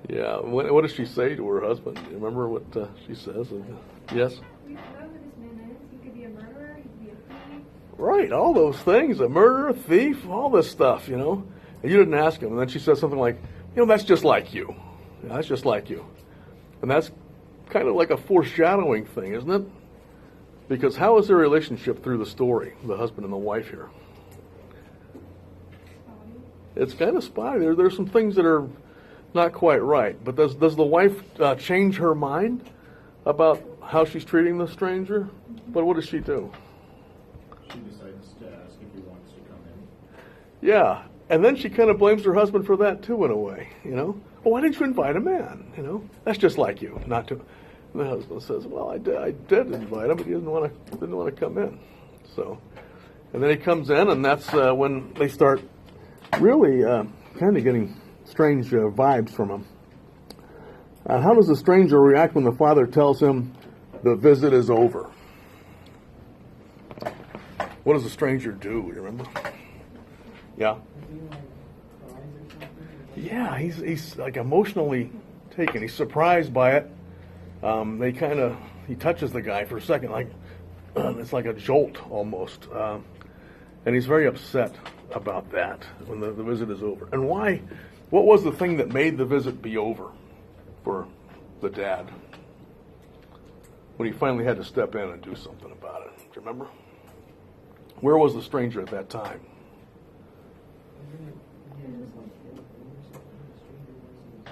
Yeah. What does she say to her husband? Do you remember what she says? Yes? We know who this man is. He could be a murderer. He could be a thief. Right. All those things. A murderer, a thief, all this stuff, And you didn't ask him. And then she says something like, that's just like you. Yeah, that's just like you. And that's kind of like a foreshadowing thing, isn't it? Because how is their relationship through the story, the husband and the wife here? It's kind of spotty. There's some things that are not quite right. But does the wife change her mind about how she's treating the stranger? But what does she do? She decides to ask if he wants to come in. Yeah. And then she kind of blames her husband for that too, in a way. Well, why didn't you invite him in? That's just like you, not to. And the husband says, "Well, I did invite him, but he didn't want to come in." So, and then he comes in, and that's when they start really kind of getting strange vibes from him. How does the stranger react when the father tells him the visit is over? What does the stranger do? You remember? Yeah. Yeah, he's like emotionally taken. He's surprised by it. He touches the guy for a second, like it's like a jolt almost, and he's very upset about that when the visit is over. And why? What was the thing that made the visit be over for the dad when he finally had to step in and do something about it? Do you remember? Where was the stranger at that time?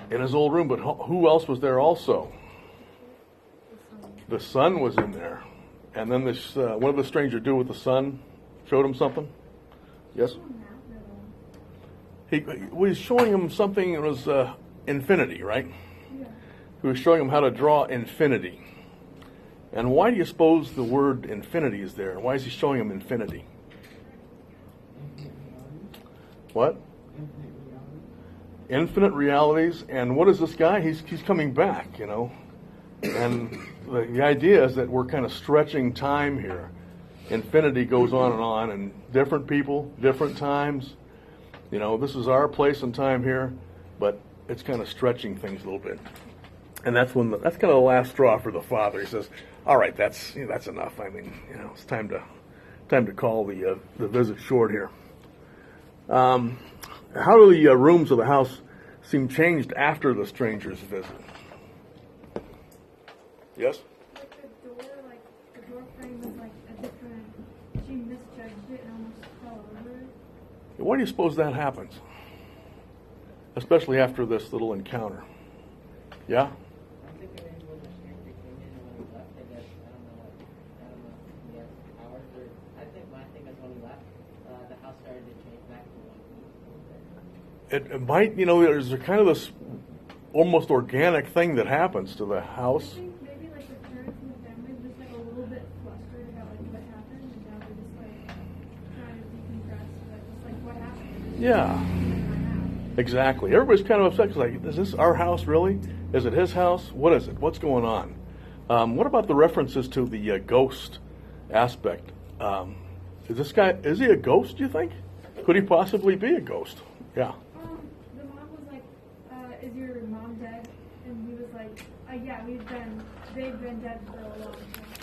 In his old room, but who else was there also? The son was in there. And then this, what did the stranger do with the son? Showed him something? Yes? He was showing him something. It was infinity, right? Yeah. He was showing him how to draw infinity. And why do you suppose the word infinity is there? And why is he showing him infinity? What? Infinite realities. And what is this guy? He's coming back, And the idea is that we're kind of stretching time here. Infinity goes on, and different people, different times. This is our place and time here, but it's kind of stretching things a little bit. And that's kind of the last straw for the father. He says, "All right, that's enough. I mean, it's time to call the visit short here." How do the rooms of the house seem changed after the stranger's visit? Yes? The door frame was like a different, she misjudged it and almost fell over it. Why do you suppose that happens? Especially after this little encounter. Yeah? I'm thinking maybe when the stranger came in and when he left, I guess, I don't know if he has powers or, I think my thing is when he left, the house started to change back to one. It might, there's a kind of this almost organic thing that happens to the house. I think maybe like the parents and the family were just like a little bit flustered about like what happened, and now they're just like trying to decompress, but just like what happened. Yeah. Exactly. Everybody's kind of upset. It's like, is this our house really? Is it his house? What is it? What's going on? What about the references to the ghost aspect? Is he a ghost, do you think? Could he possibly be a ghost? Yeah. The mom was like, is your mom dead? And he was like, yeah, they've been dead for a long time.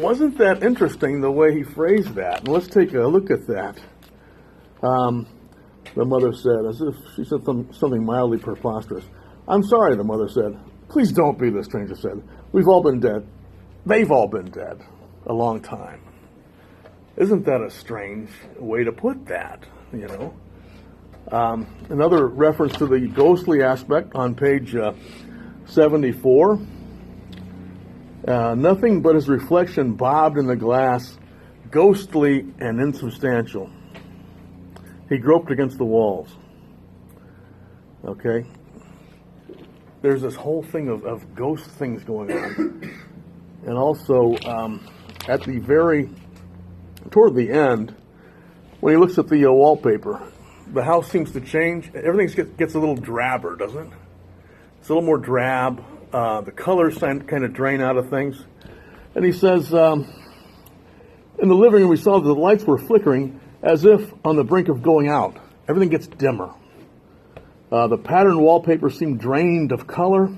Wasn't that interesting the way he phrased that? And let's take a look at that. The mother said, as if she said something mildly preposterous. "I'm sorry," the mother said. "Please don't be," the stranger said. "We've all been dead. They've all been dead a long time." Isn't that a strange way to put that, Another reference to the ghostly aspect on page 74. Nothing but his reflection bobbed in the glass, ghostly and insubstantial. He groped against the walls. Okay? There's this whole thing of ghost things going on. And also, toward the end, when he looks at the wallpaper, the house seems to change. Everything gets a little drabber, doesn't it? It's a little more drab. The colors kind of drain out of things. And he says, in the living room, we saw that the lights were flickering as if on the brink of going out. Everything gets dimmer. The patterned wallpaper seemed drained of color.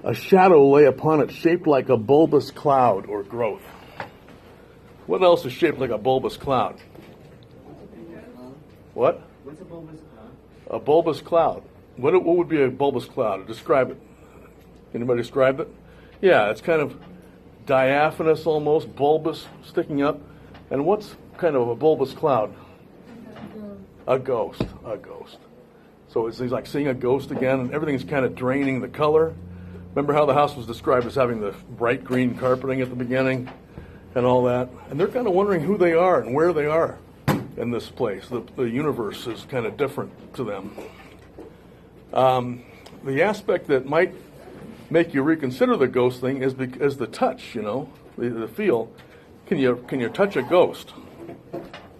A shadow lay upon it shaped like a bulbous cloud or growth. What else is shaped like a bulbous cloud? What? What's a bulbous cloud? A bulbous cloud. What would be a bulbous cloud? Describe it. Anybody describe it? Yeah, it's kind of diaphanous almost, bulbous, sticking up. And what's kind of a bulbous cloud? A ghost. A ghost. So it's like seeing a ghost again, and everything's kind of draining the color. Remember how the house was described as having the bright green carpeting at the beginning and all that? And they're kind of wondering who they are and where they are in this place. The universe is kind of different to them. The aspect that might make you reconsider the ghost thing is the touch, the feel. Can you touch a ghost?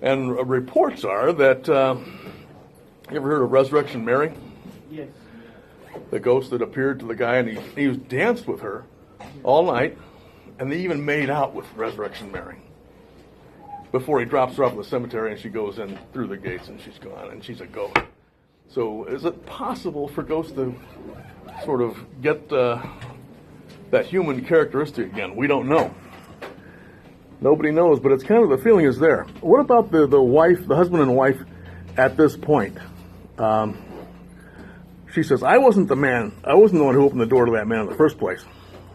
And reports are that, you ever heard of Resurrection Mary? Yes. The ghost that appeared to the guy, and he was danced with her all night, and they even made out with Resurrection Mary before he drops her off in the cemetery, and she goes in through the gates, and she's gone, and she's a ghost. So is it possible for ghosts to sort of get that human characteristic again? We don't know. Nobody knows, but it's kind of the feeling is there. What about the wife, the husband and wife at this point? She says, I wasn't the man. I wasn't the one who opened the door to that man in the first place.